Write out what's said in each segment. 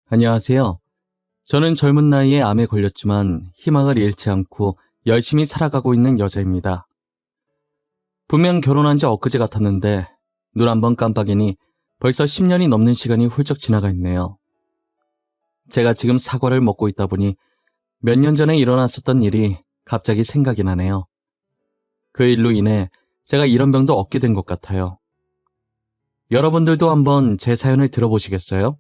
안녕하세요. 저는 젊은 나이에 암에 걸렸지만 희망을 잃지 않고 열심히 살아가고 있는 여자입니다. 분명 결혼한 지 엊그제 같았는데 눈 한 번 깜빡이니 벌써 10년이 넘는 시간이 훌쩍 지나가 있네요. 제가 지금 사과를 먹고 있다 보니 몇 년 전에 일어났었던 일이 갑자기 생각이 나네요. 그 일로 인해 제가 이런 병도 얻게 된 것 같아요. 여러분들도 한번 제 사연을 들어보시겠어요?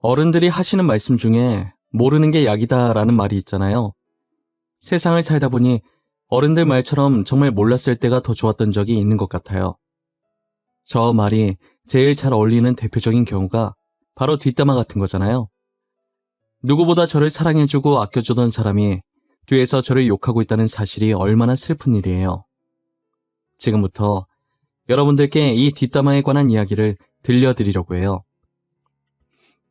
어른들이 하시는 말씀 중에 모르는 게 약이다라는 말이 있잖아요. 세상을 살다 보니 어른들 말처럼 정말 몰랐을 때가 더 좋았던 적이 있는 것 같아요. 저 말이 제일 잘 어울리는 대표적인 경우가 바로 뒷담화 같은 거잖아요. 누구보다 저를 사랑해주고 아껴주던 사람이 뒤에서 저를 욕하고 있다는 사실이 얼마나 슬픈 일이에요. 지금부터 여러분들께 이 뒷담화에 관한 이야기를 들려드리려고 해요.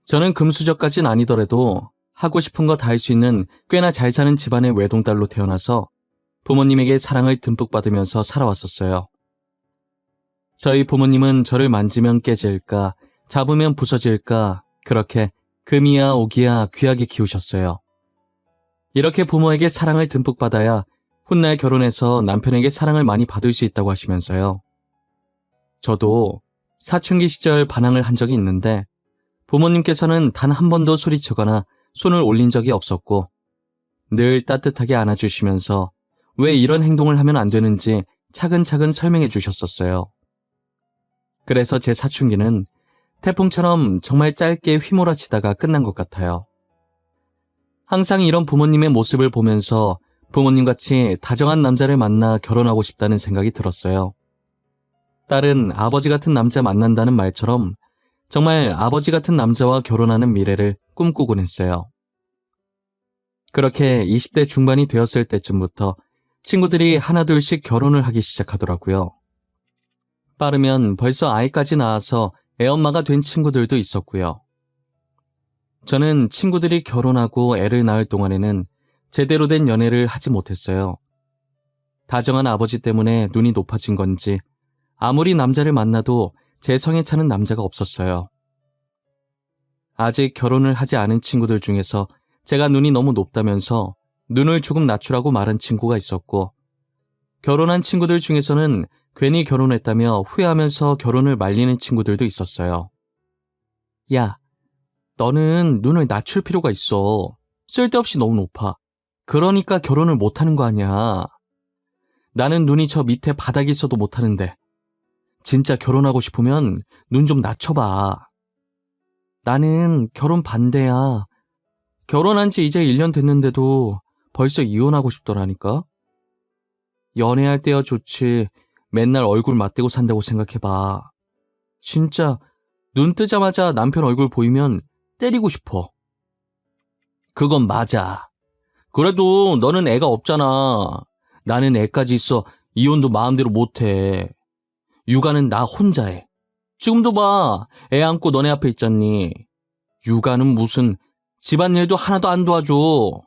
저는 금수저까진 아니더라도 하고 싶은 거 다 할 수 있는 꽤나 잘 사는 집안의 외동딸로 태어나서 부모님에게 사랑을 듬뿍 받으면서 살아왔었어요. 저희 부모님은 저를 만지면 깨질까, 잡으면 부서질까, 그렇게 금이야 오기야 귀하게 키우셨어요. 이렇게 부모에게 사랑을 듬뿍 받아야 훗날 결혼해서 남편에게 사랑을 많이 받을 수 있다고 하시면서요. 저도 사춘기 시절 반항을 한 적이 있는데 부모님께서는 단 한 번도 소리치거나 손을 올린 적이 없었고 늘 따뜻하게 안아주시면서 왜 이런 행동을 하면 안 되는지 차근차근 설명해 주셨었어요. 그래서 제 사춘기는 태풍처럼 정말 짧게 휘몰아치다가 끝난 것 같아요. 항상 이런 부모님의 모습을 보면서 부모님같이 다정한 남자를 만나 결혼하고 싶다는 생각이 들었어요. 딸은 아버지 같은 남자 만난다는 말처럼 정말 아버지 같은 남자와 결혼하는 미래를 꿈꾸곤 했어요. 그렇게 20대 중반이 되었을 때쯤부터 친구들이 하나둘씩 결혼을 하기 시작하더라고요. 빠르면 벌써 아이까지 낳아서 애엄마가 된 친구들도 있었고요. 저는 친구들이 결혼하고 애를 낳을 동안에는 제대로 된 연애를 하지 못했어요. 다정한 아버지 때문에 눈이 높아진 건지 아무리 남자를 만나도 제 성에 차는 남자가 없었어요. 아직 결혼을 하지 않은 친구들 중에서 제가 눈이 너무 높다면서 눈을 조금 낮추라고 말한 친구가 있었고, 결혼한 친구들 중에서는 괜히 결혼했다며 후회하면서 결혼을 말리는 친구들도 있었어요. 야, 너는 눈을 낮출 필요가 있어. 쓸데없이 너무 높아. 그러니까 결혼을 못하는 거 아니야. 나는 눈이 저 밑에 바닥에 있어도 못하는데 진짜 결혼하고 싶으면 눈 좀 낮춰봐. 나는 결혼 반대야. 결혼한 지 이제 1년 됐는데도 벌써 이혼하고 싶더라니까. 연애할 때야 좋지. 맨날 얼굴 맞대고 산다고 생각해봐. 진짜 눈 뜨자마자 남편 얼굴 보이면 때리고 싶어. 그건 맞아. 그래도 너는 애가 없잖아. 나는 애까지 있어 이혼도 마음대로 못해. 육아는 나 혼자 해. 지금도 봐. 애 안고 너네 앞에 있잖니. 육아는 무슨 집안일도 하나도 안 도와줘.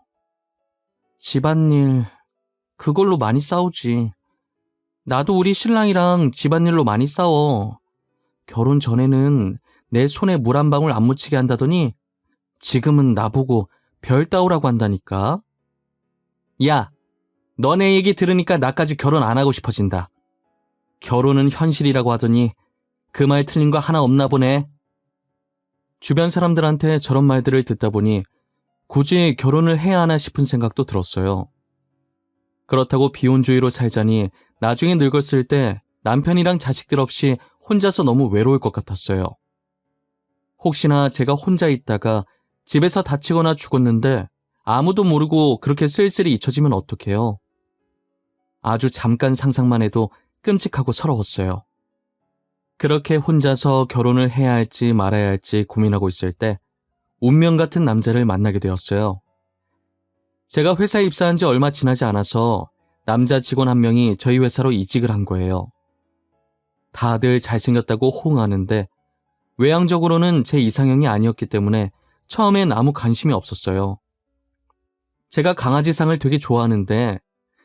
집안일, 그걸로 많이 싸우지. 나도 우리 신랑이랑 집안일로 많이 싸워. 결혼 전에는 내 손에 물 한 방울 안 묻히게 한다더니 지금은 나보고 별 따오라고 한다니까. 야, 너네 얘기 들으니까 나까지 결혼 안 하고 싶어진다. 결혼은 현실이라고 하더니 그 말 틀린 거 하나 없나 보네. 주변 사람들한테 저런 말들을 듣다 보니 굳이 결혼을 해야 하나 싶은 생각도 들었어요. 그렇다고 비혼주의로 살자니 나중에 늙었을 때 남편이랑 자식들 없이 혼자서 너무 외로울 것 같았어요. 혹시나 제가 혼자 있다가 집에서 다치거나 죽었는데 아무도 모르고 그렇게 쓸쓸히 잊혀지면 어떡해요. 아주 잠깐 상상만 해도 끔찍하고 서러웠어요. 그렇게 혼자서 결혼을 해야 할지 말아야 할지 고민하고 있을 때 운명 같은 남자를 만나게 되었어요. 제가 회사에 입사한 지 얼마 지나지 않아서 남자 직원 한 명이 저희 회사로 이직을 한 거예요. 다들 잘생겼다고 호응하는데 외향적으로는 제 이상형이 아니었기 때문에 처음엔 아무 관심이 없었어요. 제가 강아지상을 되게 좋아하는데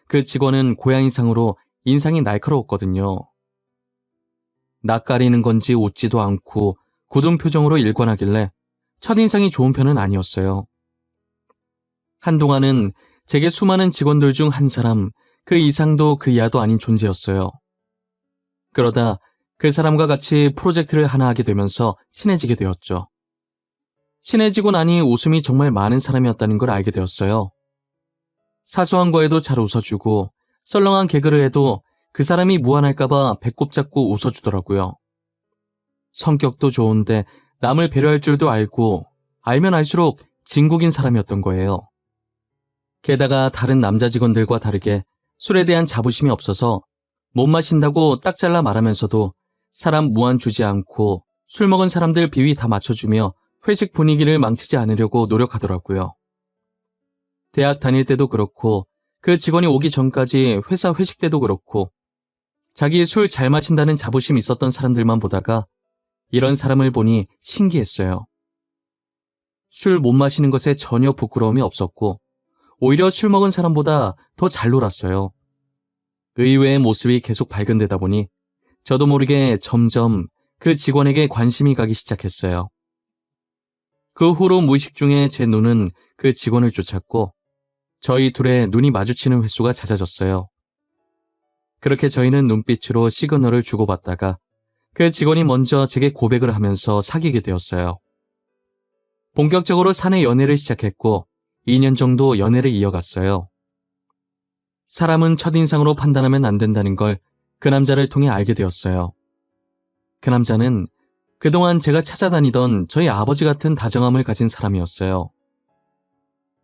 그 직원은 고양이상으로 인상이 날카로웠거든요. 낯가리는 건지 웃지도 않고 굳은 표정으로 일관하길래 첫인상이 좋은 편은 아니었어요. 한동안은 제게 수많은 직원들 중 한 사람, 그 이상도 그 이하도 아닌 존재였어요. 그러다 그 사람과 같이 프로젝트를 하나 하게 되면서 친해지게 되었죠. 친해지고 나니 웃음이 정말 많은 사람이었다는 걸 알게 되었어요. 사소한 거에도 잘 웃어주고 썰렁한 개그를 해도 그 사람이 무안할까봐 배꼽 잡고 웃어주더라고요. 성격도 좋은데 남을 배려할 줄도 알고 알면 알수록 진국인 사람이었던 거예요. 게다가 다른 남자 직원들과 다르게 술에 대한 자부심이 없어서 못 마신다고 딱 잘라 말하면서도 사람 무안 주지 않고 술 먹은 사람들 비위 다 맞춰주며 회식 분위기를 망치지 않으려고 노력하더라고요. 대학 다닐 때도 그렇고 그 직원이 오기 전까지 회사 회식 때도 그렇고 자기 술 잘 마신다는 자부심 있었던 사람들만 보다가 이런 사람을 보니 신기했어요. 술 못 마시는 것에 전혀 부끄러움이 없었고 오히려 술 먹은 사람보다 더 잘 놀았어요. 의외의 모습이 계속 발견되다 보니 저도 모르게 점점 그 직원에게 관심이 가기 시작했어요. 그 후로 무의식 중에 제 눈은 그 직원을 쫓았고 저희 둘의 눈이 마주치는 횟수가 잦아졌어요. 그렇게 저희는 눈빛으로 시그널을 주고받다가 그 직원이 먼저 제게 고백을 하면서 사귀게 되었어요. 본격적으로 사내 연애를 시작했고 2년 정도 연애를 이어갔어요. 사람은 첫인상으로 판단하면 안 된다는 걸 그 남자를 통해 알게 되었어요. 그 남자는 그동안 제가 찾아다니던 저희 아버지 같은 다정함을 가진 사람이었어요.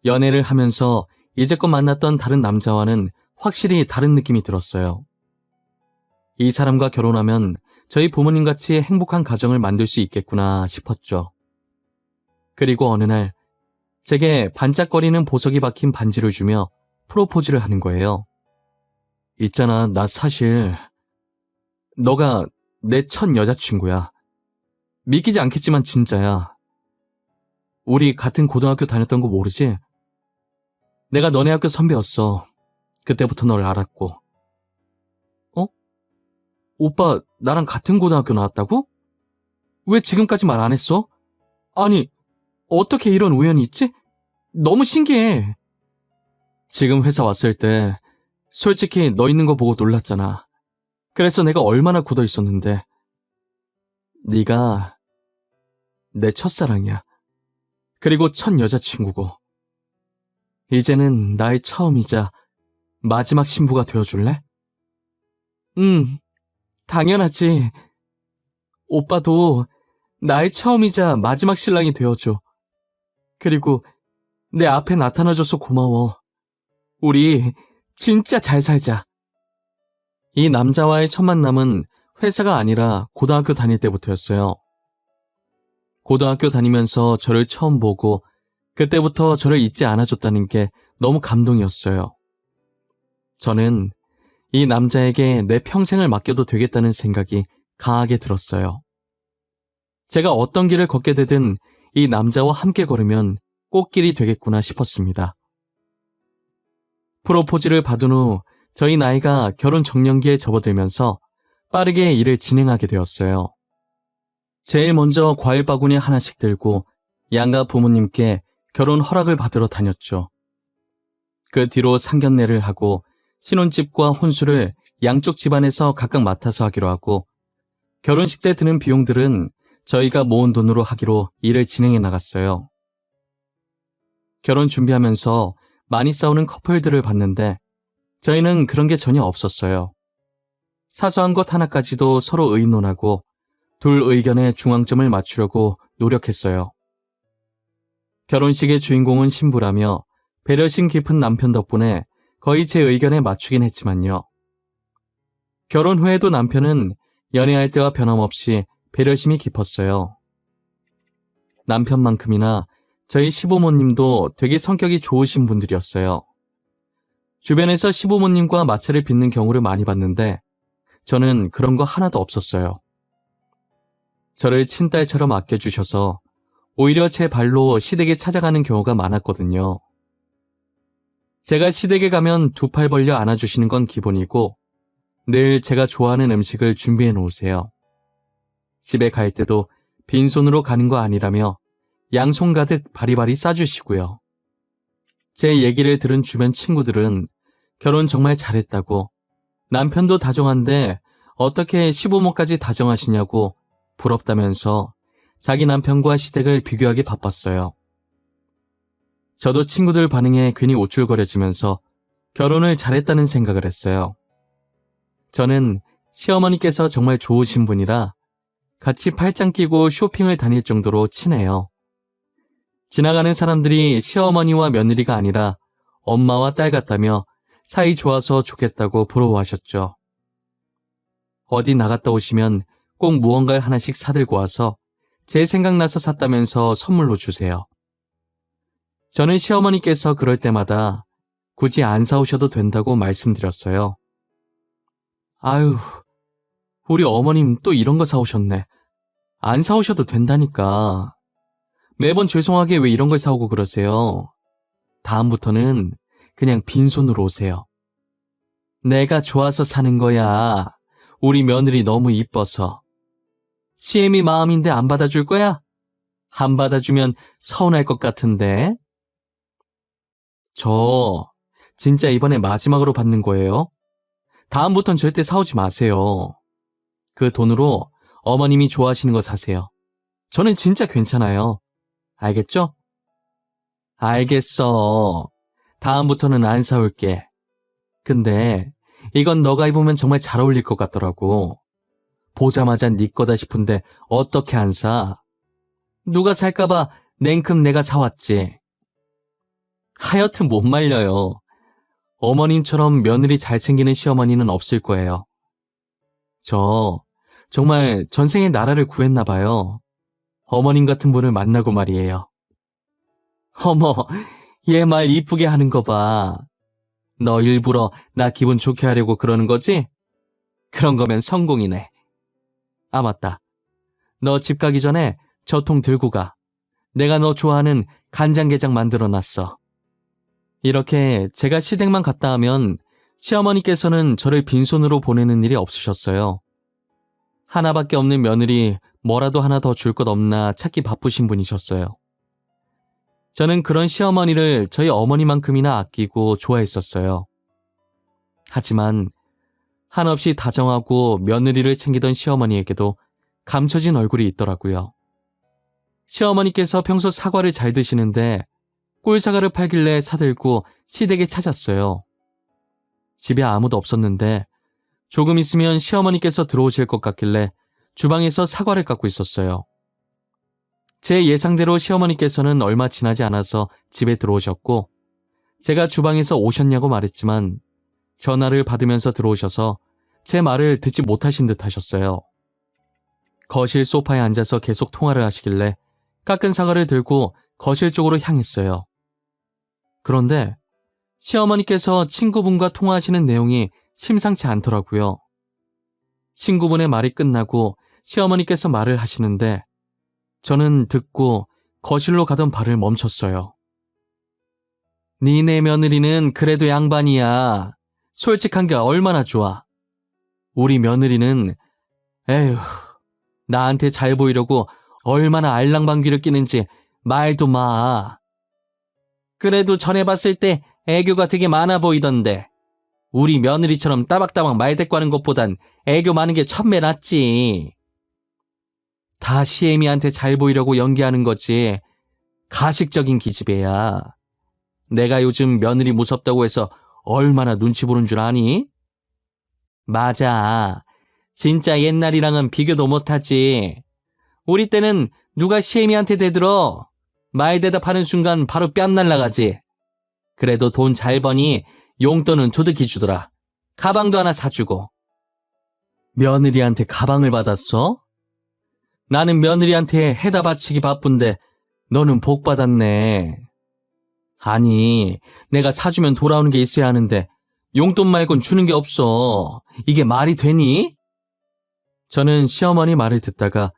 연애를 하면서 이제껏 만났던 다른 남자와는 확실히 다른 느낌이 들었어요. 이 사람과 결혼하면 저희 부모님같이 행복한 가정을 만들 수 있겠구나 싶었죠. 그리고 어느 날 제게 반짝거리는 보석이 박힌 반지를 주며 프로포즈를 하는 거예요. 있잖아, 나 사실 너가 내 첫 여자친구야. 믿기지 않겠지만 진짜야. 우리 같은 고등학교 다녔던 거 모르지? 내가 너네 학교 선배였어. 그때부터 널 알았고. 어? 오빠 나랑 같은 고등학교 나왔다고? 왜 지금까지 말 안 했어? 아니, 어떻게 이런 우연이 있지? 너무 신기해. 지금 회사 왔을 때 솔직히 너 있는 거 보고 놀랐잖아. 그래서 내가 얼마나 굳어 있었는데. 네가 내 첫사랑이야. 그리고 첫 여자친구고. 이제는 나의 처음이자 마지막 신부가 되어줄래? 당연하지. 오빠도 나의 처음이자 마지막 신랑이 되어줘. 그리고 내 앞에 나타나줘서 고마워. 우리 진짜 잘 살자. 이 남자와의 첫 만남은 회사가 아니라 고등학교 다닐 때부터였어요. 고등학교 다니면서 저를 처음 보고 그때부터 저를 잊지 않아줬다는 게 너무 감동이었어요. 저는 이 남자에게 내 평생을 맡겨도 되겠다는 생각이 강하게 들었어요. 제가 어떤 길을 걷게 되든 이 남자와 함께 걸으면 꽃길이 되겠구나 싶었습니다. 프로포즈를 받은 후 저희 나이가 결혼 정년기에 접어들면서 빠르게 일을 진행하게 되었어요. 제일 먼저 과일 바구니 하나씩 들고 양가 부모님께 결혼 허락을 받으러 다녔죠. 그 뒤로 상견례를 하고 신혼집과 혼수를 양쪽 집안에서 각각 맡아서 하기로 하고 결혼식 때 드는 비용들은 저희가 모은 돈으로 하기로 일을 진행해 나갔어요. 결혼 준비하면서 많이 싸우는 커플들을 봤는데 저희는 그런 게 전혀 없었어요. 사소한 것 하나까지도 서로 의논하고 둘 의견에 중앙점을 맞추려고 노력했어요. 결혼식의 주인공은 신부라며 배려심 깊은 남편 덕분에 거의 제 의견에 맞추긴 했지만요. 결혼 후에도 남편은 연애할 때와 변함없이 배려심이 깊었어요. 남편만큼이나 저희 시부모님도 되게 성격이 좋으신 분들이었어요. 주변에서 시부모님과 마찰을 빚는 경우를 많이 봤는데 저는 그런 거 하나도 없었어요. 저를 친딸처럼 아껴주셔서 오히려 제 발로 시댁에 찾아가는 경우가 많았거든요. 제가 시댁에 가면 두 팔 벌려 안아주시는 건 기본이고 늘 제가 좋아하는 음식을 준비해 놓으세요. 집에 갈 때도 빈손으로 가는 거 아니라며 양손 가득 바리바리 싸주시고요. 제 얘기를 들은 주변 친구들은 결혼 정말 잘했다고, 남편도 다정한데 어떻게 시부모까지 다정하시냐고 부럽다면서 자기 남편과 시댁을 비교하기 바빴어요. 저도 친구들 반응에 괜히 우쭐거려지면서 결혼을 잘했다는 생각을 했어요. 저는 시어머니께서 정말 좋으신 분이라 같이 팔짱 끼고 쇼핑을 다닐 정도로 친해요. 지나가는 사람들이 시어머니와 며느리가 아니라 엄마와 딸 같다며 사이 좋아서 좋겠다고 부러워하셨죠. 어디 나갔다 오시면 꼭 무언가를 하나씩 사들고 와서 제 생각나서 샀다면서 선물로 주세요. 저는 시어머니께서 그럴 때마다 굳이 안 사오셔도 된다고 말씀드렸어요. 아유, 우리 어머님 또 이런 거 사오셨네. 안 사오셔도 된다니까. 매번 죄송하게 왜 이런 걸 사오고 그러세요? 다음부터는 그냥 빈손으로 오세요. 내가 좋아서 사는 거야. 우리 며느리 너무 이뻐서. 시애미 마음인데 안 받아줄 거야? 안 받아주면 서운할 것 같은데. 저 진짜 이번에 마지막으로 받는 거예요. 다음부턴 절대 사오지 마세요. 그 돈으로 어머님이 좋아하시는 거 사세요. 저는 진짜 괜찮아요. 알겠죠? 알겠어. 다음부터는 안 사올게. 근데 이건 너가 입으면 정말 잘 어울릴 것 같더라고. 보자마자 네 거다 싶은데 어떻게 안 사? 누가 살까봐 냉큼 내가 사왔지. 하여튼 못 말려요. 어머님처럼 며느리 잘 챙기는 시어머니는 없을 거예요. 저 정말 전생에 나라를 구했나 봐요. 어머님 같은 분을 만나고 말이에요. 어머, 얘 말 이쁘게 하는 거 봐. 너 일부러 나 기분 좋게 하려고 그러는 거지? 그런 거면 성공이네. 아, 맞다. 너 집 가기 전에 저 통 들고 가. 내가 너 좋아하는 간장게장 만들어놨어. 이렇게 제가 시댁만 갔다 하면 시어머니께서는 저를 빈손으로 보내는 일이 없으셨어요. 하나밖에 없는 며느리 뭐라도 하나 더 줄 것 없나 찾기 바쁘신 분이셨어요. 저는 그런 시어머니를 저희 어머니만큼이나 아끼고 좋아했었어요. 하지만 한없이 다정하고 며느리를 챙기던 시어머니에게도 감춰진 얼굴이 있더라고요. 시어머니께서 평소 사과를 잘 드시는데 꿀사과를 팔길래 사들고 시댁에 찾았어요. 집에 아무도 없었는데 조금 있으면 시어머니께서 들어오실 것 같길래 주방에서 사과를 깎고 있었어요. 제 예상대로 시어머니께서는 얼마 지나지 않아서 집에 들어오셨고 제가 주방에서 오셨냐고 말했지만 전화를 받으면서 들어오셔서 제 말을 듣지 못하신 듯 하셨어요. 거실 소파에 앉아서 계속 통화를 하시길래 깎은 사과를 들고 거실 쪽으로 향했어요. 그런데 시어머니께서 친구분과 통화하시는 내용이 심상치 않더라고요. 친구분의 말이 끝나고 시어머니께서 말을 하시는데 저는 듣고 거실로 가던 발을 멈췄어요. 니네 며느리는 그래도 양반이야. 솔직한 게 얼마나 좋아. 우리 며느리는 에휴, 나한테 잘 보이려고 얼마나 알랑방귀를 끼는지 말도 마. 그래도 전에 봤을 때 애교가 되게 많아 보이던데. 우리 며느리처럼 따박따박 말대꾸하는 것보단 애교 많은 게 천배 낫지. 다 시애미한테 잘 보이려고 연기하는 거지. 가식적인 기집애야. 내가 요즘 며느리 무섭다고 해서 얼마나 눈치 보는 줄 아니? 맞아. 진짜 옛날이랑은 비교도 못하지. 우리 때는 누가 시애미한테 대들어 말 대답하는 순간 바로 뺨 날라가지. 그래도 돈 잘 버니 용돈은 두둑이 주더라. 가방도 하나 사주고. 며느리한테 가방을 받았어? 나는 며느리한테 해다 바치기 바쁜데 너는 복 받았네. 아니, 내가 사주면 돌아오는 게 있어야 하는데 용돈 말곤 주는 게 없어. 이게 말이 되니? 저는 시어머니 말을 듣다가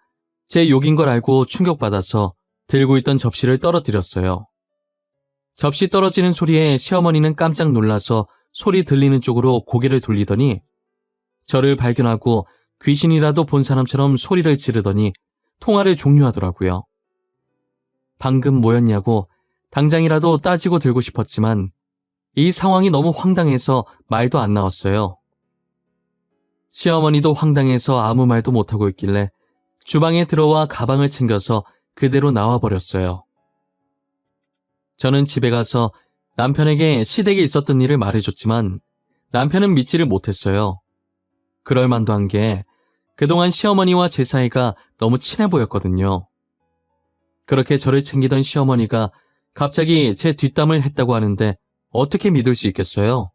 제 욕인 걸 알고 충격받아서 들고 있던 접시를 떨어뜨렸어요. 접시 떨어지는 소리에 시어머니는 깜짝 놀라서 소리 들리는 쪽으로 고개를 돌리더니 저를 발견하고 귀신이라도 본 사람처럼 소리를 지르더니 통화를 종료하더라고요. 방금 뭐였냐고 당장이라도 따지고 들고 싶었지만 이 상황이 너무 황당해서 말도 안 나왔어요. 시어머니도 황당해서 아무 말도 못하고 있길래 주방에 들어와 가방을 챙겨서 그대로 나와버렸어요. 저는 집에 가서 남편에게 시댁에 있었던 일을 말해줬지만 남편은 믿지를 못했어요. 그럴 만도 한 게 그동안 시어머니와 제 사이가 너무 친해 보였거든요. 그렇게 저를 챙기던 시어머니가 갑자기 제 뒷담을 했다고 하는데 어떻게 믿을 수 있겠어요?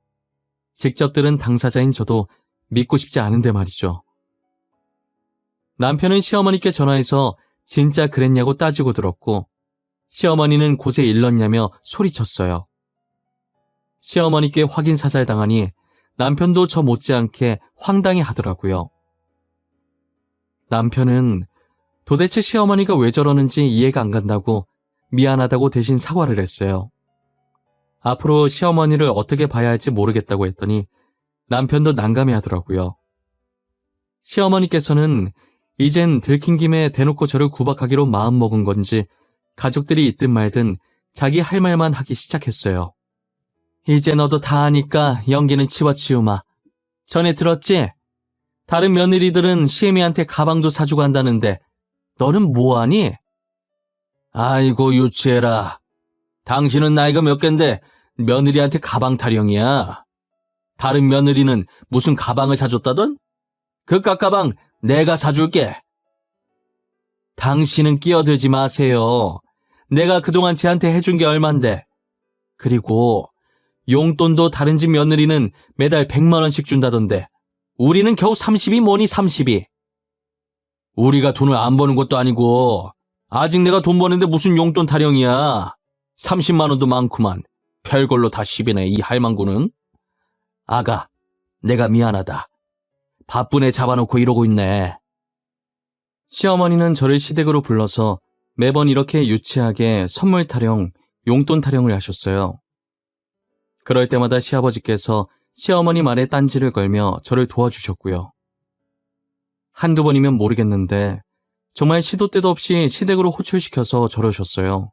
직접 들은 당사자인 저도 믿고 싶지 않은데 말이죠. 남편은 시어머니께 전화해서 진짜 그랬냐고 따지고 들었고 시어머니는 곳에 일렀냐며 소리쳤어요. 시어머니께 확인 사살당하니 남편도 저 못지않게 황당해 하더라고요. 남편은 도대체 시어머니가 왜 저러는지 이해가 안 간다고 미안하다고 대신 사과를 했어요. 앞으로 시어머니를 어떻게 봐야 할지 모르겠다고 했더니 남편도 난감해 하더라고요. 시어머니께서는 이젠 들킨 김에 대놓고 저를 구박하기로 마음먹은 건지 가족들이 있든 말든 자기 할 말만 하기 시작했어요. 이제 너도 다 아니까 연기는 치워치우마. 전에 들었지? 다른 며느리들은 시애미한테 가방도 사주고 한다는데 너는 뭐하니? 아이고 유치해라. 당신은 나이가 몇 갠데 며느리한테 가방 타령이야. 다른 며느리는 무슨 가방을 사줬다던? 그 깎가방 내가 사줄게. 당신은 끼어들지 마세요. 내가 그동안 쟤한테 해준 게 얼만데. 그리고 용돈도 다른 집 며느리는 매달 100만 원씩 준다던데 우리는 겨우 30이 뭐니 30이. 우리가 돈을 안 버는 것도 아니고 아직 내가 돈 버는데 무슨 용돈 타령이야. 30만 원도 많구만. 별걸로 다 10이네 이 할망구는. 아가, 내가 미안하다. 바쁜 애 잡아놓고 이러고 있네. 시어머니는 저를 시댁으로 불러서 매번 이렇게 유치하게 선물 타령, 용돈 타령을 하셨어요. 그럴 때마다 시아버지께서 시어머니 말에 딴지를 걸며 저를 도와주셨고요. 한두 번이면 모르겠는데 정말 시도 때도 없이 시댁으로 호출시켜서 저러셨어요.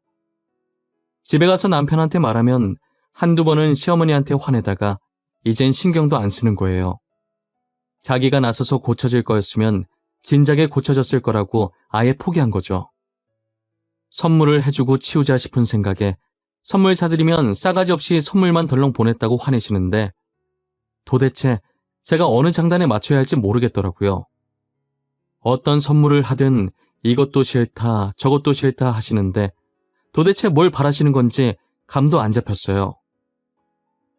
집에 가서 남편한테 말하면 한두 번은 시어머니한테 화내다가 이젠 신경도 안 쓰는 거예요. 자기가 나서서 고쳐질 거였으면 진작에 고쳐졌을 거라고 아예 포기한 거죠. 선물을 해주고 치우자 싶은 생각에 선물 사드리면 싸가지 없이 선물만 덜렁 보냈다고 화내시는데 도대체 제가 어느 장단에 맞춰야 할지 모르겠더라고요. 어떤 선물을 하든 이것도 싫다 저것도 싫다 하시는데 도대체 뭘 바라시는 건지 감도 안 잡혔어요.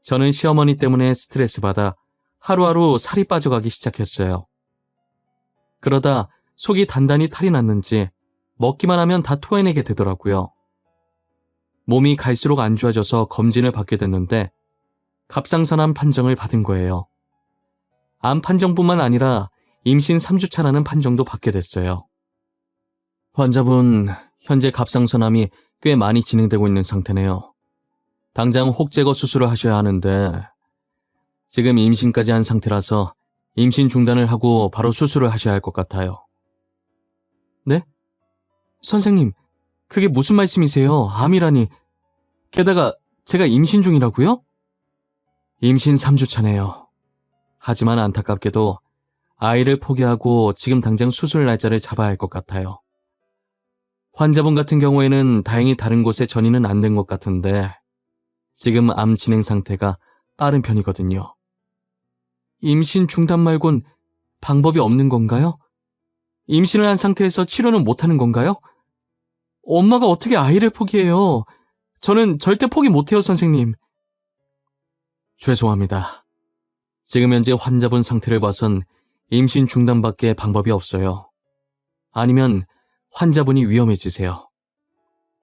저는 시어머니 때문에 스트레스 받아 하루하루 살이 빠져가기 시작했어요. 그러다 속이 단단히 탈이 났는지 먹기만 하면 다 토해내게 되더라고요. 몸이 갈수록 안 좋아져서 검진을 받게 됐는데 갑상선암 판정을 받은 거예요. 암 판정뿐만 아니라 임신 3주차라는 판정도 받게 됐어요. 환자분, 현재 갑상선암이 꽤 많이 진행되고 있는 상태네요. 당장 혹 제거 수술을 하셔야 하는데 지금 임신까지 한 상태라서 임신 중단을 하고 바로 수술을 하셔야 할 것 같아요. 네? 선생님, 그게 무슨 말씀이세요? 암이라니. 게다가 제가 임신 중이라고요? 임신 3주차네요. 하지만 안타깝게도 아이를 포기하고 지금 당장 수술 날짜를 잡아야 할 것 같아요. 환자분 같은 경우에는 다행히 다른 곳에 전이는 안 된 것 같은데 지금 암 진행 상태가 빠른 편이거든요. 임신 중단 말곤 방법이 없는 건가요? 임신을 한 상태에서 치료는 못하는 건가요? 엄마가 어떻게 아이를 포기해요? 저는 절대 포기 못해요, 선생님. 죄송합니다. 지금 현재 환자분 상태를 봐선 임신 중단밖에 방법이 없어요. 아니면 환자분이 위험해지세요.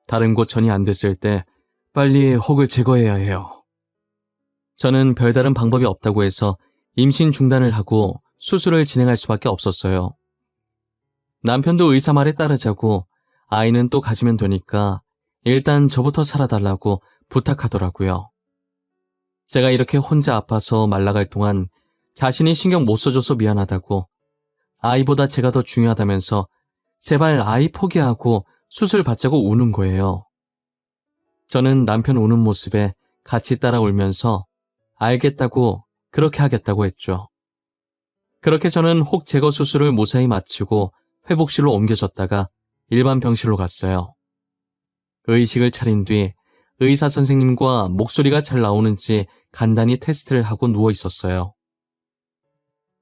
다른 곳 전이 안 됐을 때 빨리 혹을 제거해야 해요. 저는 별다른 방법이 없다고 해서 임신 중단을 하고 수술을 진행할 수밖에 없었어요. 남편도 의사 말에 따르자고 아이는 또 가지면 되니까 일단 저부터 살아달라고 부탁하더라고요. 제가 이렇게 혼자 아파서 말라갈 동안 자신이 신경 못 써줘서 미안하다고 아이보다 제가 더 중요하다면서 제발 아이 포기하고 수술 받자고 우는 거예요. 저는 남편 우는 모습에 같이 따라 울면서 알겠다고 그렇게 하겠다고 했죠. 그렇게 저는 혹 제거 수술을 무사히 마치고 회복실로 옮겨졌다가 일반 병실로 갔어요. 의식을 차린 뒤 의사 선생님과 목소리가 잘 나오는지 간단히 테스트를 하고 누워 있었어요.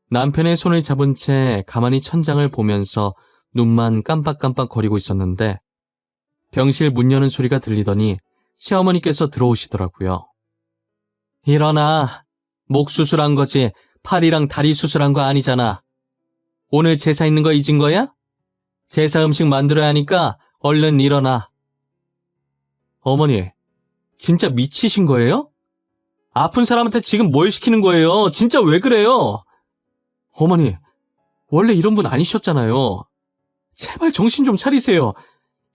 남편의 손을 잡은 채 가만히 천장을 보면서 눈만 깜빡깜빡 거리고 있었는데 병실 문 여는 소리가 들리더니 시어머니께서 들어오시더라고요. 일어나. 목 수술한 거지 팔이랑 다리 수술한 거 아니잖아. 오늘 제사 있는 거 잊은 거야? 제사 음식 만들어야 하니까 얼른 일어나. 어머니, 진짜 미치신 거예요? 아픈 사람한테 지금 뭘 시키는 거예요? 진짜 왜 그래요? 어머니, 원래 이런 분 아니셨잖아요. 제발 정신 좀 차리세요.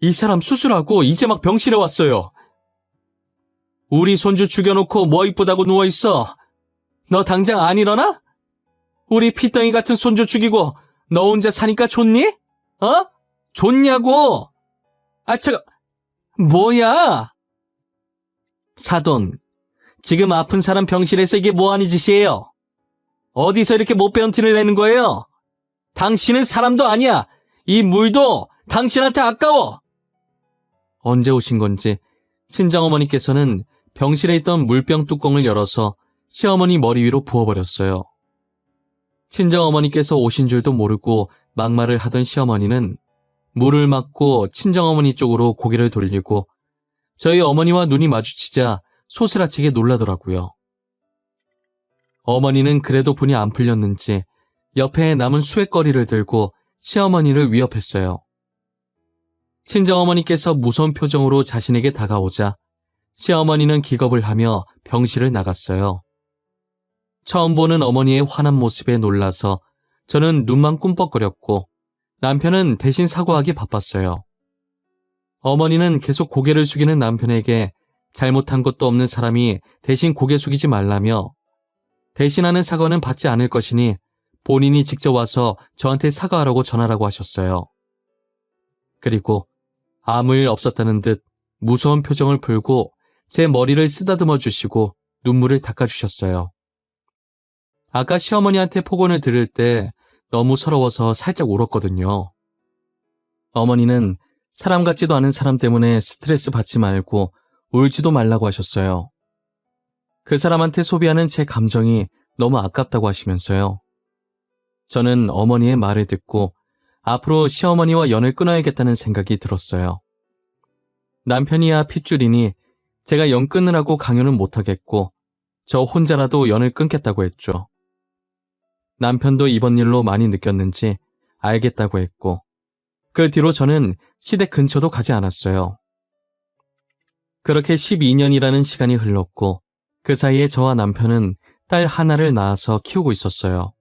이 사람 수술하고 이제 막 병실에 왔어요. 우리 손주 죽여놓고 뭐 이쁘다고 누워있어? 너 당장 안 일어나? 우리 피덩이 같은 손주 죽이고 너 혼자 사니까 좋니? 어? 좋냐고? 뭐야? 사돈, 지금 아픈 사람 병실에서 이게 뭐하는 짓이에요? 어디서 이렇게 못 배운 티를 내는 거예요? 당신은 사람도 아니야. 이 물도 당신한테 아까워. 언제 오신 건지 친정어머니께서는 병실에 있던 물병 뚜껑을 열어서 시어머니 머리 위로 부어버렸어요. 친정어머니께서 오신 줄도 모르고 막말을 하던 시어머니는 물을 맞고 친정어머니 쪽으로 고개를 돌리고 저희 어머니와 눈이 마주치자 소스라치게 놀라더라고요. 어머니는 그래도 분이 안 풀렸는지 옆에 남은 수액거리를 들고 시어머니를 위협했어요. 친정어머니께서 무서운 표정으로 자신에게 다가오자 시어머니는 기겁을 하며 병실을 나갔어요. 처음 보는 어머니의 화난 모습에 놀라서 저는 눈만 꿈뻑거렸고 남편은 대신 사과하기 바빴어요. 어머니는 계속 고개를 숙이는 남편에게 잘못한 것도 없는 사람이 대신 고개 숙이지 말라며 대신하는 사과는 받지 않을 것이니 본인이 직접 와서 저한테 사과하라고 전하라고 하셨어요. 그리고 아무 일 없었다는 듯 무서운 표정을 풀고 제 머리를 쓰다듬어 주시고 눈물을 닦아주셨어요. 아까 시어머니한테 폭언을 들을 때 너무 서러워서 살짝 울었거든요. 어머니는 사람 같지도 않은 사람 때문에 스트레스 받지 말고 울지도 말라고 하셨어요. 그 사람한테 소비하는 제 감정이 너무 아깝다고 하시면서요. 저는 어머니의 말을 듣고 앞으로 시어머니와 연을 끊어야겠다는 생각이 들었어요. 남편이야 핏줄이니 제가 연 끊으라고 강요는 못하겠고 저 혼자라도 연을 끊겠다고 했죠. 남편도 이번 일로 많이 느꼈는지 알겠다고 했고 그 뒤로 저는 시댁 근처도 가지 않았어요. 그렇게 12년이라는 시간이 흘렀고 그 사이에 저와 남편은 딸 하나를 낳아서 키우고 있었어요.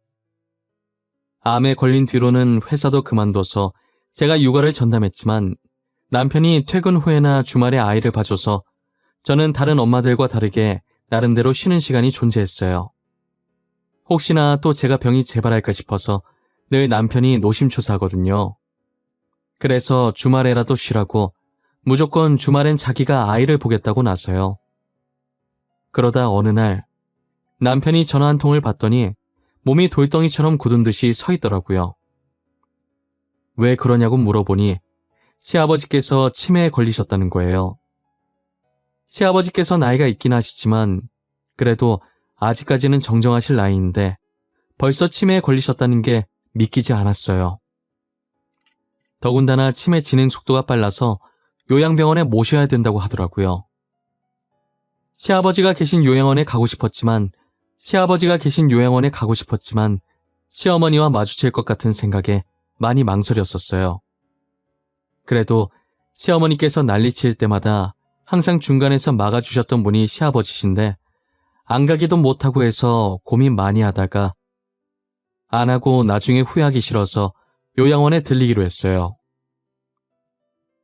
암에 걸린 뒤로는 회사도 그만둬서 제가 육아를 전담했지만 남편이 퇴근 후에나 주말에 아이를 봐줘서 저는 다른 엄마들과 다르게 나름대로 쉬는 시간이 존재했어요. 혹시나 또 제가 병이 재발할까 싶어서 늘 남편이 노심초사하거든요. 그래서 주말에라도 쉬라고 무조건 주말엔 자기가 아이를 보겠다고 나서요. 그러다 어느 날 남편이 전화 한 통을 받더니 몸이 돌덩이처럼 굳은 듯이 서 있더라고요. 왜 그러냐고 물어보니 시아버지께서 치매에 걸리셨다는 거예요. 시아버지께서 나이가 있긴 하시지만 그래도 아직까지는 정정하실 나이인데 벌써 치매에 걸리셨다는 게 믿기지 않았어요. 더군다나 치매 진행 속도가 빨라서 요양병원에 모셔야 된다고 하더라고요. 시아버지가 계신 요양원에 가고 싶었지만 시어머니와 마주칠 것 같은 생각에 많이 망설였었어요. 그래도 시어머니께서 난리칠 때마다 항상 중간에서 막아주셨던 분이 시아버지신데 안 가기도 못하고 해서 고민 많이 하다가 안 하고 나중에 후회하기 싫어서 요양원에 들리기로 했어요.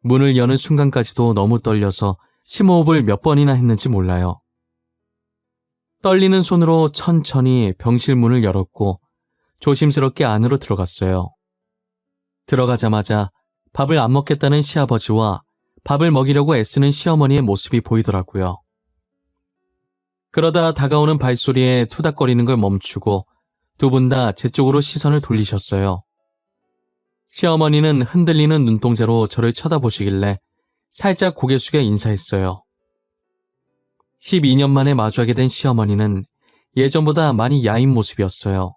문을 여는 순간까지도 너무 떨려서 심호흡을 몇 번이나 했는지 몰라요. 떨리는 손으로 천천히 병실 문을 열었고 조심스럽게 안으로 들어갔어요. 들어가자마자 밥을 안 먹겠다는 시아버지와 밥을 먹이려고 애쓰는 시어머니의 모습이 보이더라고요. 그러다 다가오는 발소리에 투닥거리는 걸 멈추고 두 분 다 제 쪽으로 시선을 돌리셨어요. 시어머니는 흔들리는 눈동자로 저를 쳐다보시길래 살짝 고개 숙여 인사했어요. 12년 만에 마주하게 된 시어머니는 예전보다 많이 야인 모습이었어요.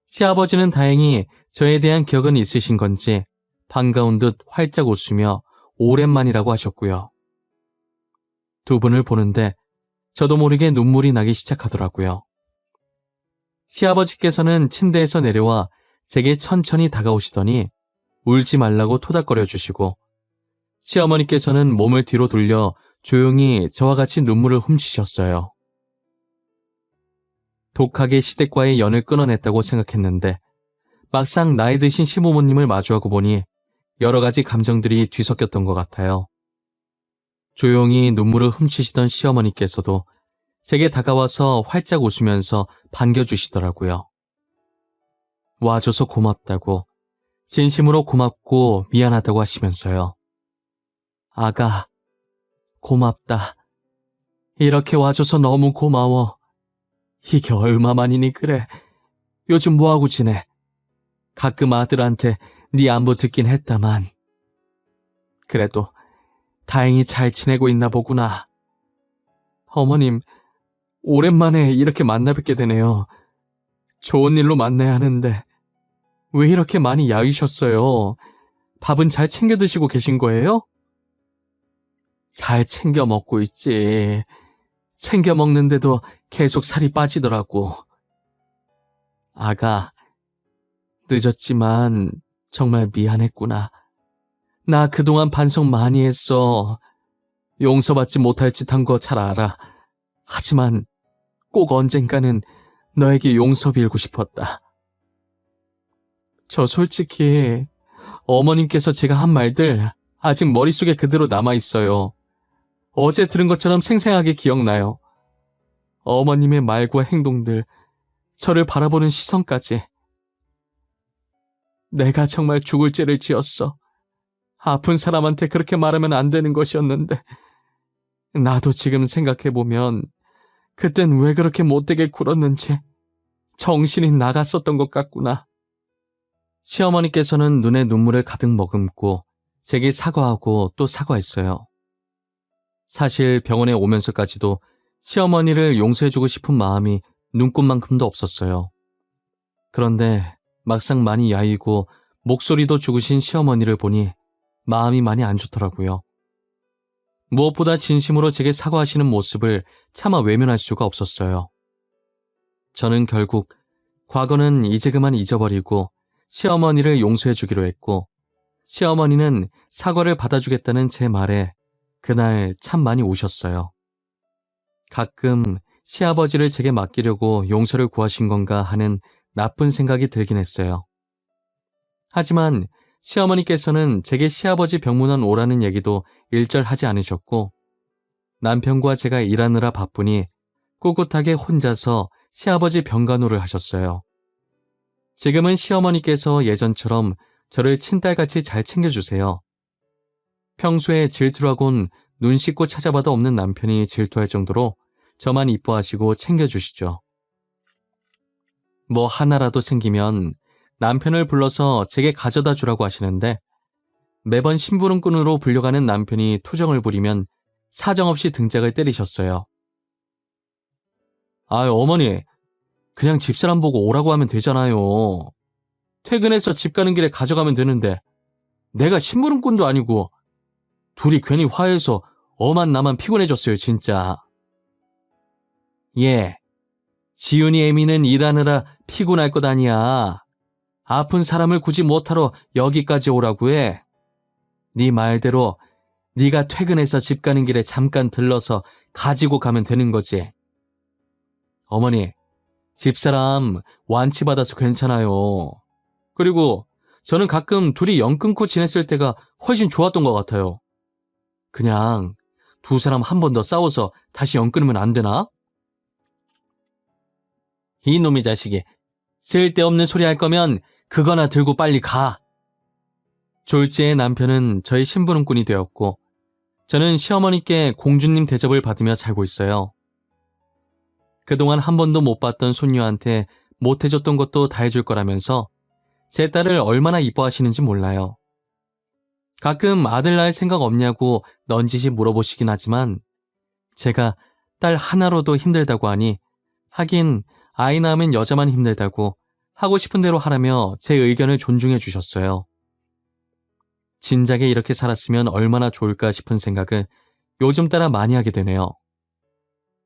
시아버지는 다행히 저에 대한 기억은 있으신 건지 반가운 듯 활짝 웃으며 오랜만이라고 하셨고요. 두 분을 보는데 저도 모르게 눈물이 나기 시작하더라고요. 시아버지께서는 침대에서 내려와 제게 천천히 다가오시더니 울지 말라고 토닥거려 주시고 시어머니께서는 몸을 뒤로 돌려 조용히 저와 같이 눈물을 훔치셨어요. 독하게 시댁과의 연을 끊어냈다고 생각했는데 막상 나이 드신 시부모님을 마주하고 보니 여러 가지 감정들이 뒤섞였던 것 같아요. 조용히 눈물을 훔치시던 시어머니께서도 제게 다가와서 활짝 웃으면서 반겨주시더라고요. 와줘서 고맙다고, 진심으로 고맙고 미안하다고 하시면서요. 아가, 고맙다. 이렇게 와줘서 너무 고마워. 이게 얼마만이니 그래. 요즘 뭐하고 지내? 가끔 아들한테 네 안부 듣긴 했다만. 그래도 다행히 잘 지내고 있나 보구나. 어머님, 오랜만에 이렇게 만나 뵙게 되네요. 좋은 일로 만나야 하는데 왜 이렇게 많이 야위셨어요? 밥은 잘 챙겨 드시고 계신 거예요? 잘 챙겨 먹고 있지. 챙겨 먹는데도 계속 살이 빠지더라고. 아가, 늦었지만 정말 미안했구나. 나 그동안 반성 많이 했어. 용서받지 못할 짓 한 거 잘 알아. 하지만 꼭 언젠가는 너에게 용서 빌고 싶었다. 저 솔직히 어머님께서 제가 한 말들 아직 머릿속에 그대로 남아있어요. 어제 들은 것처럼 생생하게 기억나요. 어머님의 말과 행동들, 저를 바라보는 시선까지. 내가 정말 죽을 죄를 지었어. 아픈 사람한테 그렇게 말하면 안 되는 것이었는데 나도 지금 생각해보면 그땐 왜 그렇게 못되게 굴었는지 정신이 나갔었던 것 같구나. 시어머니께서는 눈에 눈물을 가득 머금고 제게 사과하고 또 사과했어요. 사실 병원에 오면서까지도 시어머니를 용서해주고 싶은 마음이 눈꽃만큼도 없었어요. 그런데 막상 많이 야이고 목소리도 죽으신 시어머니를 보니 마음이 많이 안 좋더라고요. 무엇보다 진심으로 제게 사과하시는 모습을 차마 외면할 수가 없었어요. 저는 결국 과거는 이제 그만 잊어버리고 시어머니를 용서해주기로 했고 시어머니는 사과를 받아주겠다는 제 말에 그날 참 많이 우셨어요. 가끔 시아버지를 제게 맡기려고 용서를 구하신 건가 하는 나쁜 생각이 들긴 했어요. 하지만 시어머니께서는 제게 시아버지 병문안 오라는 얘기도 일절하지 않으셨고 남편과 제가 일하느라 바쁘니 꿋꿋하게 혼자서 시아버지 병간호를 하셨어요. 지금은 시어머니께서 예전처럼 저를 친딸같이 잘 챙겨주세요. 평소에 질투라곤 눈 씻고 찾아봐도 없는 남편이 질투할 정도로 저만 이뻐하시고 챙겨주시죠. 뭐 하나라도 생기면 남편을 불러서 제게 가져다 주라고 하시는데 매번 심부름꾼으로 불려가는 남편이 투정을 부리면 사정없이 등짝을 때리셨어요. 아유, 어머니, 그냥 집사람 보고 오라고 하면 되잖아요. 퇴근해서 집 가는 길에 가져가면 되는데 내가 심부름꾼도 아니고 둘이 괜히 화해해서 엄한 나만 피곤해졌어요, 진짜. 예, 지훈이 애미는 일하느라 피곤할 것 아니야. 아픈 사람을 굳이 못하러 여기까지 오라고 해. 네 말대로 네가 퇴근해서 집 가는 길에 잠깐 들러서 가지고 가면 되는 거지. 어머니, 집사람 완치받아서 괜찮아요. 그리고 저는 가끔 둘이 연 끊고 지냈을 때가 훨씬 좋았던 것 같아요. 그냥 두 사람 한 번 더 싸워서 다시 연 끊으면 안 되나? 이놈의 자식이 쓸데없는 소리 할 거면 그거나 들고 빨리 가. 졸지의 남편은 저희 심부름꾼이 되었고 저는 시어머니께 공주님 대접을 받으며 살고 있어요. 그동안 한 번도 못 봤던 손녀한테 못 해줬던 것도 다 해줄 거라면서 제 딸을 얼마나 이뻐하시는지 몰라요. 가끔 아들 낳을 생각 없냐고 넌지시 물어보시긴 하지만 제가 딸 하나로도 힘들다고 하니 하긴 아이 낳으면 여자만 힘들다고 하고 싶은 대로 하라며 제 의견을 존중해 주셨어요. 진작에 이렇게 살았으면 얼마나 좋을까 싶은 생각을 요즘 따라 많이 하게 되네요.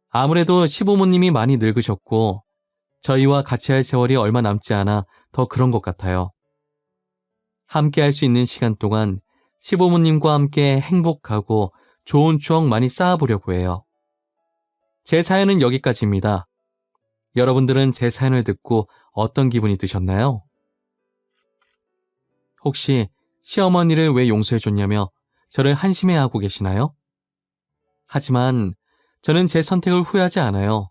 아무래도 시부모님이 많이 늙으셨고 저희와 같이 할 세월이 얼마 남지 않아 더 그런 것 같아요. 함께 할 수 있는 시간 동안 시부모님과 함께 행복하고 좋은 추억 많이 쌓아보려고 해요. 제 사연은 여기까지입니다. 여러분들은 제 사연을 듣고 어떤 기분이 드셨나요? 혹시 시어머니를 왜 용서해줬냐며 저를 한심해하고 계시나요? 하지만 저는 제 선택을 후회하지 않아요.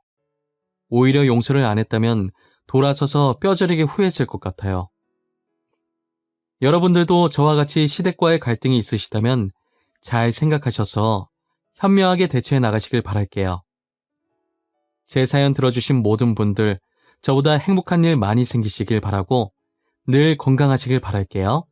오히려 용서를 안 했다면 돌아서서 뼈저리게 후회했을 것 같아요. 여러분들도 저와 같이 시댁과의 갈등이 있으시다면 잘 생각하셔서 현명하게 대처해 나가시길 바랄게요. 제 사연 들어주신 모든 분들, 저보다 행복한 일 많이 생기시길 바라고 늘 건강하시길 바랄게요.